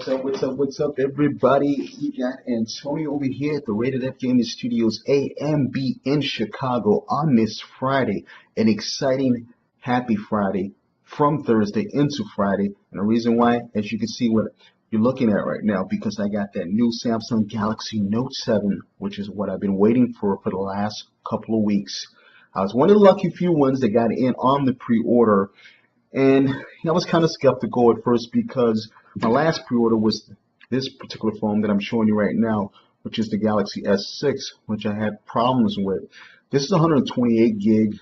What's up, everybody? You got Antonio over here at the Rated F Gaming Studios A and B in Chicago on this Friday. An exciting, happy Friday from Thursday into Friday. And the reason why, as you can see what you're looking at right now, because I got that new Samsung Galaxy Note 7, which is what I've been waiting for the last couple of weeks. I was one of the lucky few ones that got in on the pre-order. And I was kind of skeptical at first because my last pre-order was this particular phone that I'm showing you right now, which is the Galaxy S6, which I had problems with. This is 128 gig,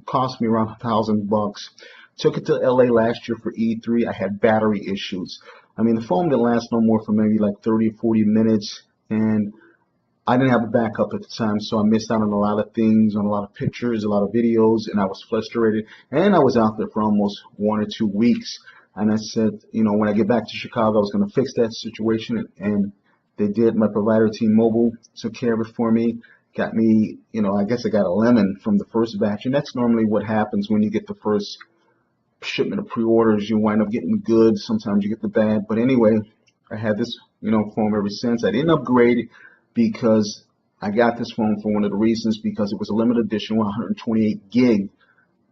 cost me around $1,000. Took it to LA last year for E3. I had battery issues. I mean, the phone didn't last no more for maybe like 30 or 40 minutes, and I didn't have a backup at the time, so I missed out on a lot of things, on a lot of pictures, a lot of videos, and I was frustrated. And I was out there for almost 1 or 2 weeks. And I said, you know, when I get back to Chicago, I was going to fix that situation, and they did. My provider, T-Mobile, took care of it for me. Got me, you know, I guess I got a lemon from the first batch, and that's normally what happens when you get the first shipment of pre-orders. You wind up getting the good. Sometimes you get the bad. But anyway, I had this, you know, phone ever since. I didn't upgrade because I got this phone for one of the reasons, because it was a limited edition 128 gig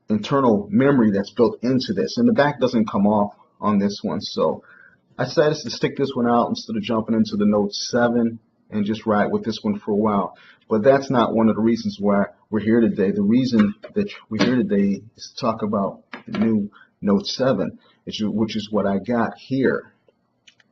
internal memory that's built into this, and the back doesn't come off on this one. So I decided to stick this one out instead of jumping into the Note 7 and just ride with this one for a while. But that's not one of the reasons why we're here today. The reason that we're here today is to talk about the new Note 7, which is what I got here.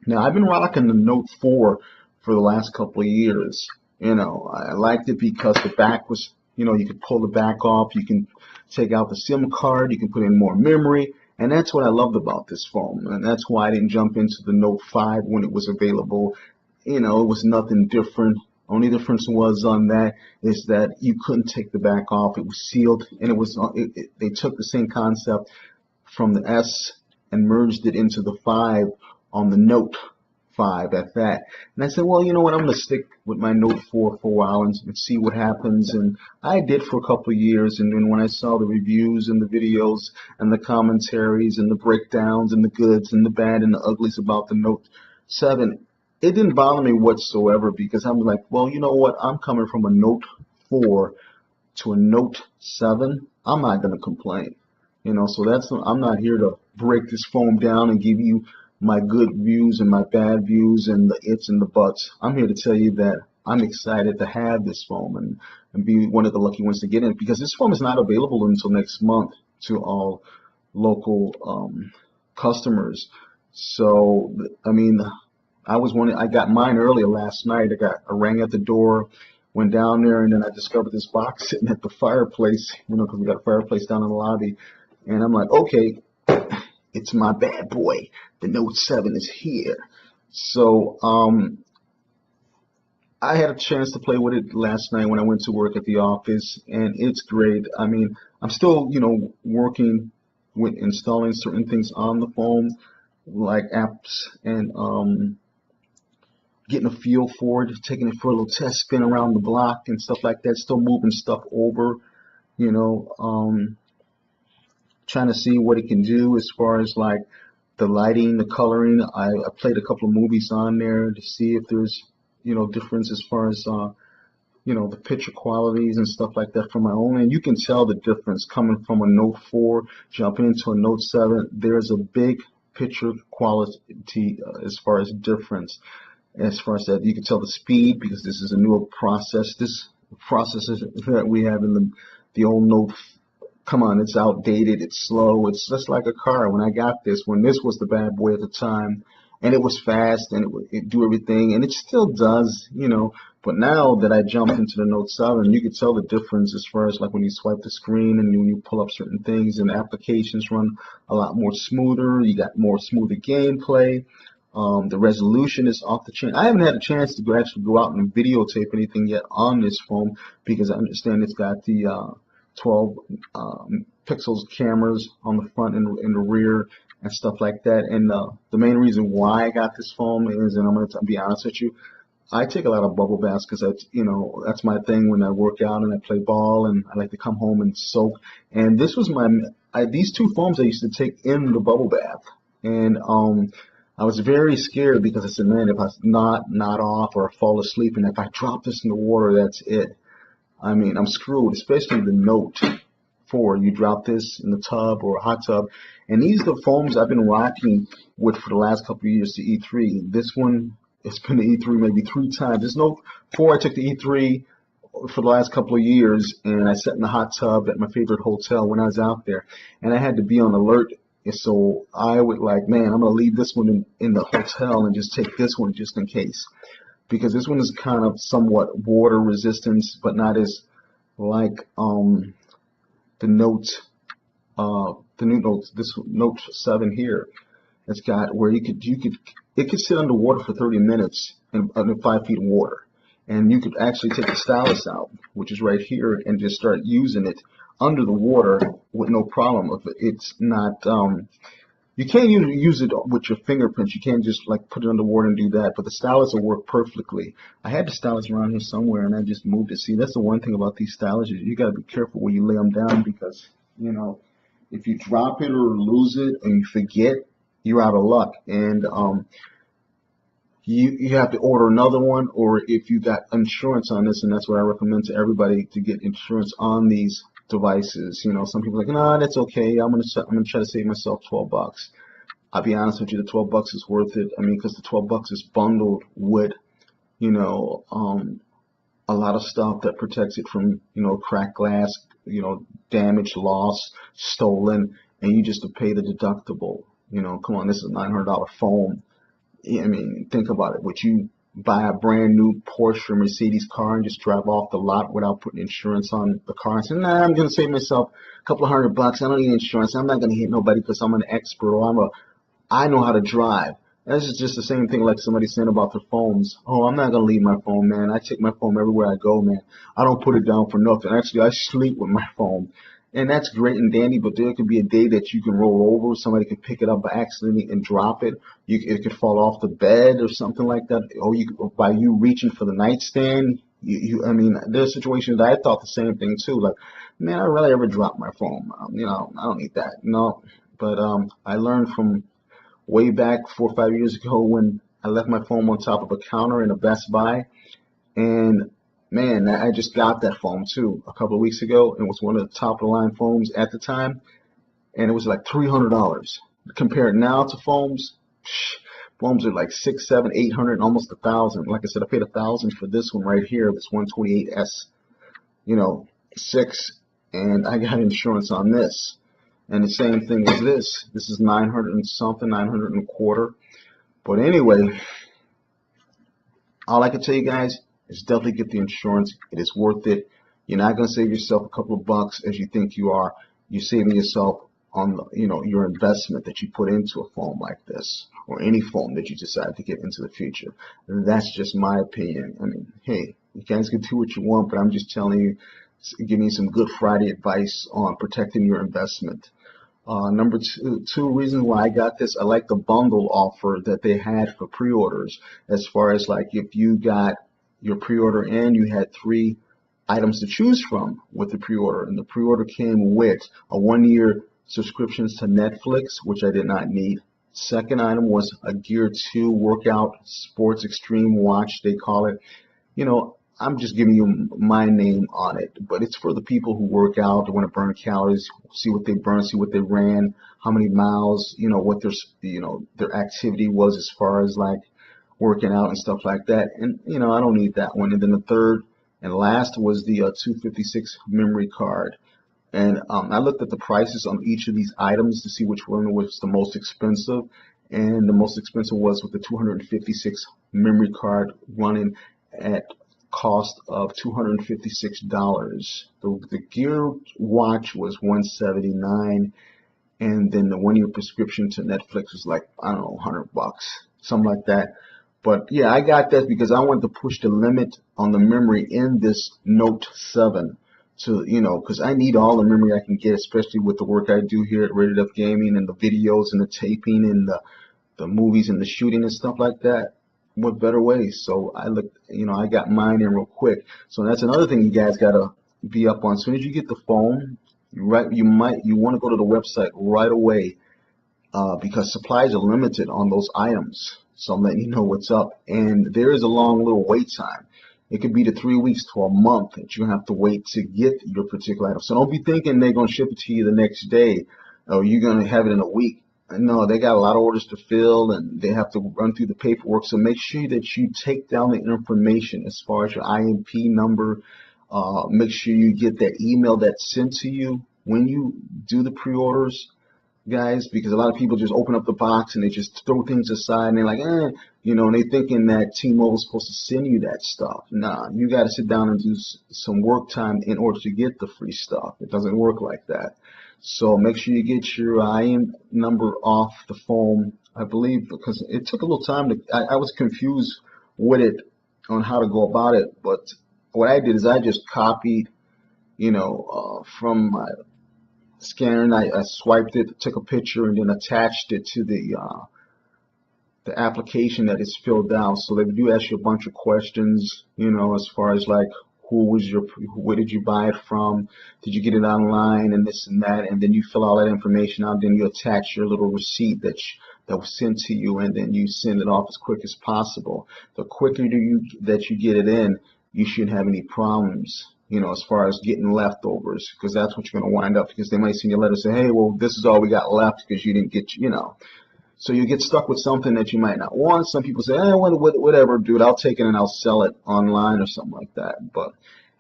Now, I've been rocking the Note 4 for the last couple of years. You know, I liked it because the back was, you know, you could pull the back off, you can take out the SIM card, you can put in more memory, and that's what I loved about this phone. And that's why I didn't jump into the Note 5 when it was available. You know, it was nothing different. Only difference was on that is that you couldn't take the back off. It was sealed, and they took the same concept from the S and merged it into the 5 on the Note 5 at that. And I said, well, you know what, I'm going to stick with my Note 4 for a while and see what happens. And I did for a couple of years, and then when I saw the reviews and the videos and the commentaries and the breakdowns and the goods and the bad and the uglies about the Note 7, it didn't bother me whatsoever, because I'm like, well, you know what, I'm coming from a Note 4 to a Note 7. I'm not going to complain. You know, so I'm not here to break this phone down and give you my good views and my bad views and the its and the buts. I'm here to tell you that I'm excited to have this phone and be one of the lucky ones to get it, because this phone is not available until next month to all local customers. So, I mean, I got mine earlier last night. I rang at the door, went down there, and then I discovered this box sitting at the fireplace, you know, because we got a fireplace down in the lobby. And I'm like, okay, it's my bad boy. The Note 7 is here. So I had a chance to play with it last night when I went to work at the office, and it's great. I mean, I'm still, you know, working with installing certain things on the phone, like apps, and getting a feel for it, taking it for a little test spin around the block and stuff like that. Still moving stuff over, you know, trying to see what it can do as far as like the lighting, the coloring. I played a couple of movies on there to see if there's, you know, difference as far as you know, the picture qualities and stuff like that from my own. And you can tell the difference coming from a Note 4 jumping into a Note 7. There's a big picture quality as far as difference. As far as that, you can tell the speed, because this is a newer process. This processor that we have in the old Note, come on, it's outdated, it's slow, it's just like a car. When this was the bad boy at the time, and it was fast, and it do everything, and it still does, you know. But now that I jumped into the Note 7, you can tell the difference as far as like when you swipe the screen and when you pull up certain things, and the applications run a lot more smoother. You got more smoother gameplay. The resolution is off the chain. I haven't had a chance to actually go out and videotape anything yet on this phone, because I understand it's got the 12 pixels cameras on the front and the rear and stuff like that. And the main reason why I got this phone is, and I'm going to be honest with you, I take a lot of bubble baths, because that's, you know, that's my thing when I work out and I play ball, and I like to come home and soak. And this was these two phones I used to take in the bubble bath. And I was very scared because I said, man, if I not off or fall asleep, and if I drop this in the water, that's it. I mean, I'm screwed, especially the Note 4. You drop this in the tub or a hot tub. And these are the foams I've been rocking with for the last couple of years, the E3. This one, it's been the E3 maybe 3 times. This Note 4, I took the E3 for the last couple of years, and I sat in the hot tub at my favorite hotel when I was out there, and I had to be on alert. And so I would like, man, I'm gonna leave this one in the hotel and just take this one just in case, because this one is kind of somewhat water resistance, but not as like the Note the new Note, this Note 7 here. It's got where it could sit underwater for 30 minutes in under 5 feet of water. And you could actually take the stylus out, which is right here, and just start using it under the water with no problem. If it's not, you can't use it with your fingerprints. You can't just like put it underwater and do that. But the stylus will work perfectly. I had the stylus around here somewhere, and I just moved it. See, that's the one thing about these styluses. You got to be careful where you lay them down, because if you drop it or lose it and you forget, you're out of luck. And you have to order another one, or if you got insurance on this, and that's what I recommend to everybody, to get insurance on these devices. Some people are like, no, that's okay. I'm gonna try to save myself $12. I'll be honest with you, the $12 is worth it. I mean, because the $12 is bundled with, a lot of stuff that protects it from, cracked glass, damage, loss, stolen, and you just to pay the deductible. Come on, this is a $900 phone. I mean, think about it. Would you buy a brand new Porsche or Mercedes car and just drive off the lot without putting insurance on the car and say, nah, I'm going to save myself a couple of $100. I don't need insurance. I'm not going to hit nobody because I'm an expert, or I know how to drive. This is just the same thing like somebody saying about their phones. Oh, I'm not going to leave my phone, man. I take my phone everywhere I go, man. I don't put it down for nothing. Actually, I sleep with my phone. And that's great and dandy, but there could be a day that you can roll over. Somebody could pick it up by accident and drop it. It could fall off the bed or something like that. Or by you reaching for the nightstand. I mean, there's situations that I thought the same thing too. Like, man, I'd rather ever drop my phone. I don't need that. No, but I learned from way back 4 or 5 years ago when I left my phone on top of a counter in a Best Buy, and man, I just got that phone too a couple of weeks ago. It was one of the top of the line phones at the time, and it was like $300. Compared now to phones, phones are like 6, 7, 800, almost 1,000. Like I said, I paid 1,000 for this one right here, this 128S, 6, and I got insurance on this. And the same thing with this. This is 900 and something, 900 and a quarter. But anyway, all I can tell you guys is definitely get the insurance. It is worth it. You're not going to save yourself a couple of bucks as you think you are. You're saving yourself on your investment that you put into a phone like this, or any phone that you decide to get into the future. And that's just my opinion. I mean, hey, you guys can do what you want, but I'm just telling you, giving you some Good Friday advice on protecting your investment. Number two reasons why I got this, I like the bundle offer that they had for pre-orders. As far as like if you got your pre-order and you had 3 items to choose from with the pre-order, and the pre-order came with a 1-year subscriptions to Netflix, which I did not need. Second item was a Gear 2 workout sports extreme watch, they call it. I'm just giving you my name on it, but it's for the people who work out, they want to burn calories, see what they burn, see what they ran, how many miles, what their activity was as far as like working out and stuff like that. And I don't need that one. And then the third and last was the 256 memory card. And I looked at the prices on each of these items to see which one was the most expensive. And the most expensive was with the 256 memory card, running at cost of $256. The Gear watch was $179, and then the 1-year prescription to Netflix was like, I don't know, $100, something like that. But yeah, I got that because I wanted to push the limit on the memory in this Note 7 to, because I need all the memory I can get, especially with the work I do here at Rated F Gaming, and the videos and the taping and the movies and the shooting and stuff like that. What better way? So I looked, I got mine in real quick. So that's another thing you guys gotta be up on. As soon as you get the phone, you want to go to the website right away because supplies are limited on those items. So I'm letting you know what's up. And there is a long little wait time. It could be to 3 weeks to a month that you have to wait to get your particular item. So don't be thinking they're going to ship it to you the next day or you're going to have it in a week. No, they got a lot of orders to fill and they have to run through the paperwork. So make sure that you take down the information as far as your IMP number. Make sure you get that email that's sent to you when you do the pre-orders, guys, because a lot of people just open up the box and they just throw things aside and they're like, and they thinking that T-Mobile's supposed to send you that stuff. Nah, you got to sit down and do some work time in order to get the free stuff. It doesn't work like that. So make sure you get your IM number off the phone, I believe, because it took a little time I was confused with it on how to go about it, but what I did is I just copied, from my scanner, and I swiped it, took a picture, and then attached it to the application that is filled out. So they do ask you a bunch of questions, as far as like where did you buy it from, did you get it online, and this and that, and then you fill all that information out. Then you attach your little receipt that was sent to you, and then you send it off as quick as possible. The quicker that you get it in, you shouldn't have any problems, as far as getting leftovers, because that's what you're going to wind up, because they might send you a letter say, hey, well, this is all we got left because you didn't get, So you get stuck with something that you might not want. Some people say, whatever, dude, I'll take it and I'll sell it online or something like that. But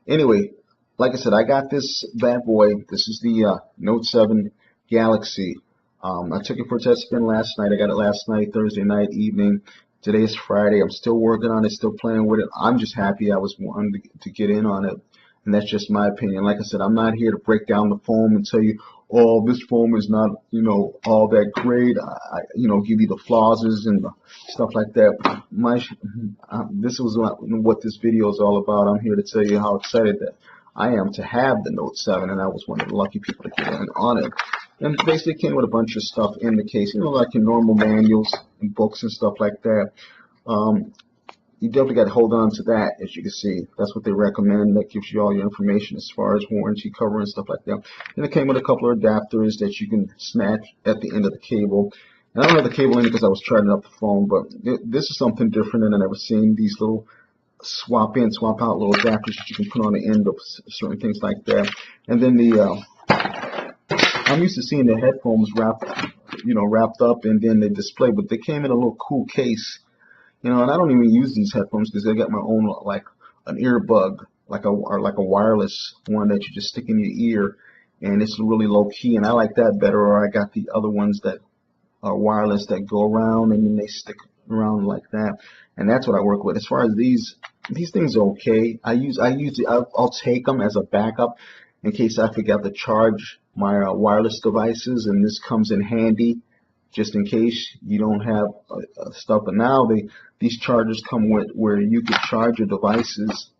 anyway, like I said, I got this bad boy. This is the Note 7 Galaxy. I took it for a test spin last night. I got it last night, Thursday night, evening. Today is Friday. I'm still working on it, still playing with it. I'm just happy I was wanting to get in on it. And that's just my opinion. Like I said, I'm not here to break down the foam and tell you, oh, this foam is not, all that great. Give you the flaws and the stuff like that. This was what this video is all about. I'm here to tell you how excited that I am to have the Note 7, and I was one of the lucky people to get in on it. And it basically came with a bunch of stuff in the case, like your normal manuals and books and stuff like that. You definitely got to hold on to that, as you can see. That's what they recommend. That gives you all your information as far as warranty cover and stuff like that. And it came with a couple of adapters that you can snatch at the end of the cable. And I don't have the cable in it because I was charging up the phone, but this is something different than I've ever seen. These little swap in, swap out little adapters that you can put on the end of certain things like that. And then I'm used to seeing the headphones wrapped up and then they display, but they came in a little cool case. And I don't even use these headphones because they got my own, like an earbud, like a wireless one that you just stick in your ear, and it's really low key. And I like that better. Or I got the other ones that are wireless that go around and then they stick around like that. And that's what I work with. As far as these things are okay. I'll take them as a backup in case I forgot to charge my wireless devices, and this comes in handy just in case you don't have stuff. But now these chargers come with where you can charge your devices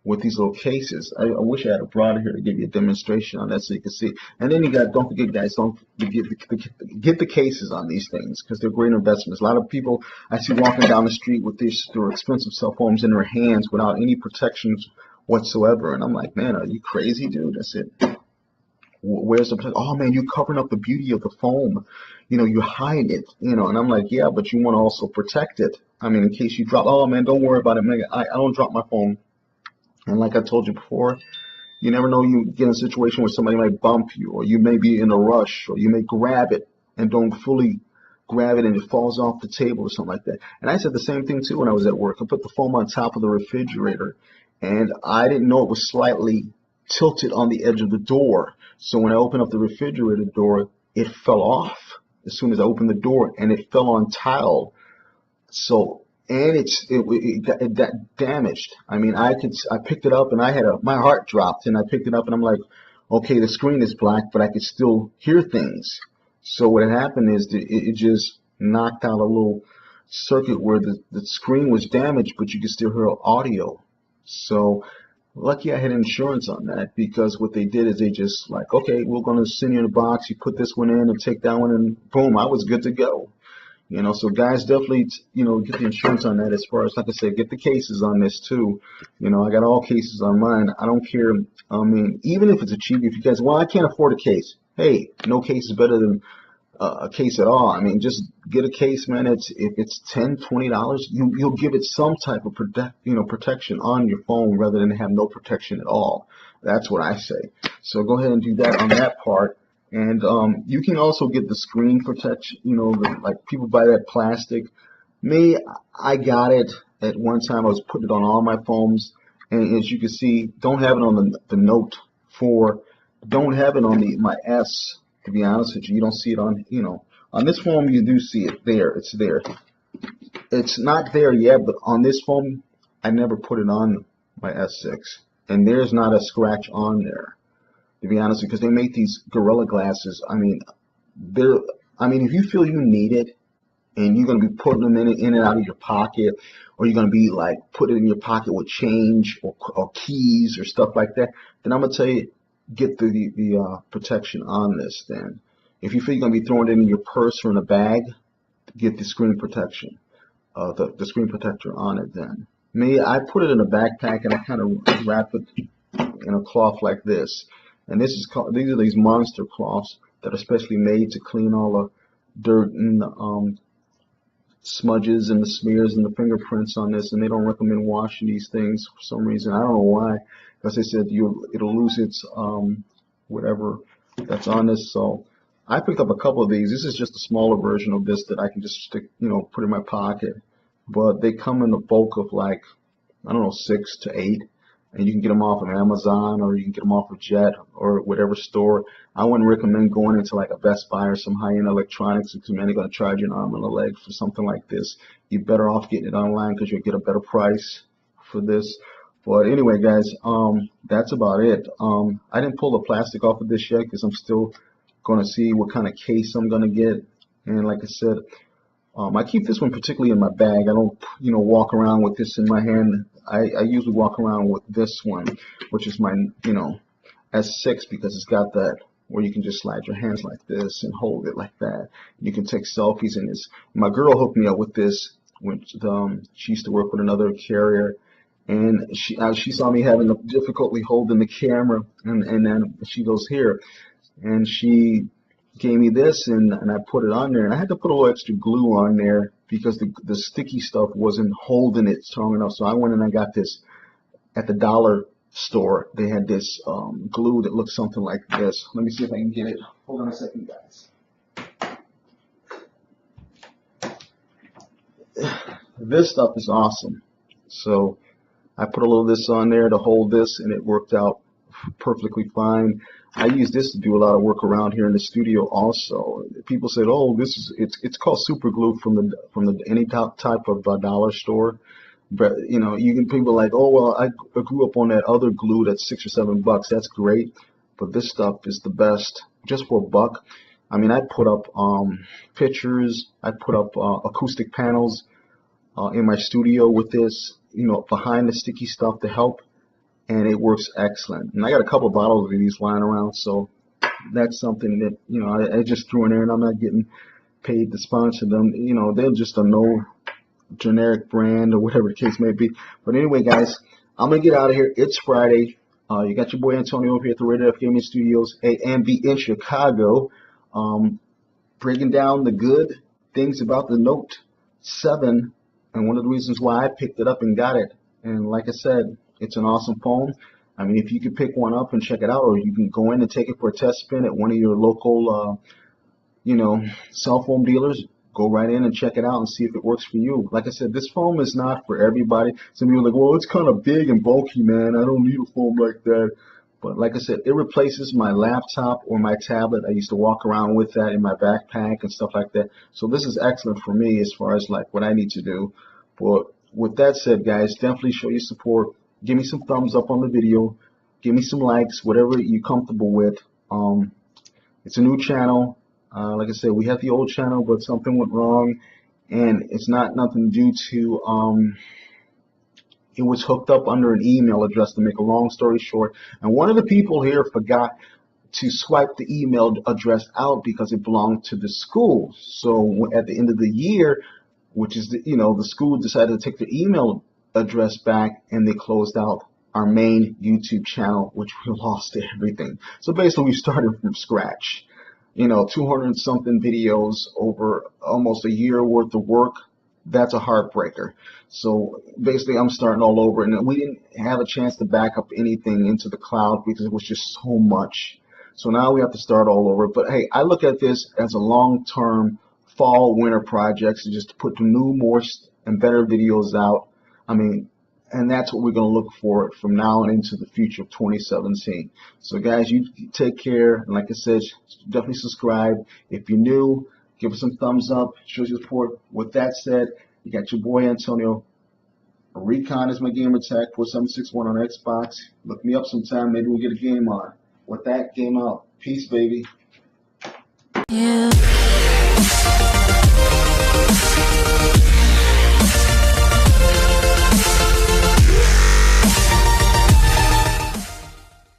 with these little cases. I wish I had a brought here to give you a demonstration on that so you can see. And then don't forget, guys, don't get the cases on these things because they're great investments. A lot of people I see walking down the street with their expensive cell phones in their hands without any protections whatsoever. And I'm like, man, are you crazy, dude? I said, where's the, oh man, you're covering up the beauty of the foam. You hide it, and I'm like, yeah, but you want to also protect it. I mean, in case you drop, oh man, don't worry about it, man. I don't drop my phone. And like I told you before, you never know, you get in a situation where somebody might bump you, or you may be in a rush, or you may grab it and don't fully grab it and it falls off the table or something like that. And I said the same thing too when I was at work. I put the foam on top of the refrigerator and I didn't know it was slightly tilted on the edge of the door. So when I opened up the refrigerator door, it fell off as soon as I opened the door, and it fell on tile. So, and it got damaged. I mean, I picked it up and my heart dropped, and I picked it up and I'm like, okay, the screen is black, but I could still hear things. So what had happened is it just knocked out a little circuit where the screen was damaged, but you could still hear audio. So lucky I had insurance on that, because what they did is they just like, okay, we're going to send you in a box. You put this one in and take that one, and boom, I was good to go. So guys, definitely, get the insurance on that. As far as, like I said, get the cases on this too. I got all cases on mine. I don't care. I mean, even if it's a cheap, if you guys, well, I can't afford a case. Hey, no case is better than a case at all. I mean, just get a case, man. It's if it's $10, $20, you'll give it some type of protection on your phone rather than have no protection at all. That's what I say. So go ahead and do that on that part. And you can also get the screen protection. Like people buy that plastic. Me, I got it at one time. I was putting it on all my phones, and as you can see, don't have it on the Note 4. Don't have it on my S. To be honest with you, you don't see it on this phone. You do see it there. It's there. It's not there yet, but on this phone, I never put it on my S6, and there's not a scratch on there. To be honest, because they make these Gorilla Glasses. I mean, they're. I mean, if you feel you need it, and you're going to be putting them in and out of your pocket, or you're going to be like putting it in your pocket with change or keys or stuff like that, then I'm going to tell you, get the protection on this. Then if you feel you're going to be throwing it in your purse or in a bag, get the screen protection, the screen protector on it. Then me, I put it in a backpack and I kind of wrap it in a cloth like this, and this is called, these are these monster cloths that are specially made to clean all the dirt and smudges and the smears and the fingerprints on this, and they don't recommend washing these things for some reason. I don't know why, because they said it'll lose its whatever that's on this. So I picked up a couple of these. This is just a smaller version of this that I can just stick, put in my pocket. But they come in a bulk of like, I don't know, 6 to 8. And you can get them off of Amazon, or you can get them off of Jet or whatever store. I wouldn't recommend going into like a Best Buy or some high-end electronics because, man, they're going to charge you an arm and a leg for something like this. You're better off getting it online because you'll get a better price for this. But anyway, guys, that's about it. I didn't pull the plastic off of this yet because I'm still going to see what kind of case I'm going to get. And like I said, I keep this one particularly in my bag. I don't, walk around with this in my hand. I usually walk around with this one, which is my, S6, because it's got that where you can just slide your hands like this and hold it like that. You can take selfies in this. My girl hooked me up with this when she used to work with another carrier, and she saw me having difficulty holding the camera, and then she goes here, and she gave me this, and I put it on there, and I had to put a little extra glue on there because the sticky stuff wasn't holding it strong enough. So I went and I got this at the dollar store. They had this glue that looked something like this. Let me see if I can get it. Hold on a second, guys. This stuff is awesome. So I put a little of this on there to hold this, and it worked out perfectly fine. I use this to do a lot of work around here in the studio also. People said, "Oh, it's called super glue from the any type of dollar store." But people are like, "Oh, well, I grew up on that other glue that's $6 or $7. That's great, but this stuff is the best just for $1." I mean, I put up pictures. I put up acoustic panels in my studio with this, behind the sticky stuff to help. And it works excellent. And I got a couple of bottles of these lying around, so that's something that I just threw in there, and I'm not getting paid to sponsor them. They're just a no generic brand or whatever the case may be. But anyway, guys, I'm gonna get out of here. It's Friday. You got your boy Antonio over here at the Rated F Gaming Studios A&B in Chicago, breaking down the good things about the Note 7, and one of the reasons why I picked it up and got it. And like I said, it's an awesome phone. I mean, if you could pick one up and check it out, or you can go in and take it for a test spin at one of your local, cell phone dealers, go right in and check it out and see if it works for you. Like I said, this phone is not for everybody. Some people are like, well, it's kind of big and bulky, man. I don't need a phone like that. But like I said, it replaces my laptop or my tablet. I used to walk around with that in my backpack and stuff like that. So this is excellent for me as far as like what I need to do. But with that said, guys, definitely show your support. Give me some thumbs up on the video. Give me some likes, whatever you're comfortable with. It's a new channel. Like I said, we had the old channel, but something went wrong, and it's not nothing due to it was hooked up under an email address, to make a long story short. And one of the people here forgot to swipe the email address out because it belonged to the school. So at the end of the year, which is the school decided to take the email address back, and they closed out our main YouTube channel, which we lost everything. So basically we started from scratch. 200 and something videos over almost a year worth of work. That's a heartbreaker. So basically, I'm starting all over, and we didn't have a chance to back up anything into the cloud because it was just so much. So now we have to start all over. But hey, I look at this as a long-term fall, winter project, so just to put new, more and better videos out. I mean, and that's what we're going to look for from now on into the future of 2017. So guys, you take care, and like I said, definitely subscribe. If you're new, give us some thumbs up, show your support. With that said, you got your boy Antonio. Recon is my gamer tag, 4761 on Xbox. Look me up sometime, maybe we'll get a game on. With that, game out. Peace, baby. Yeah.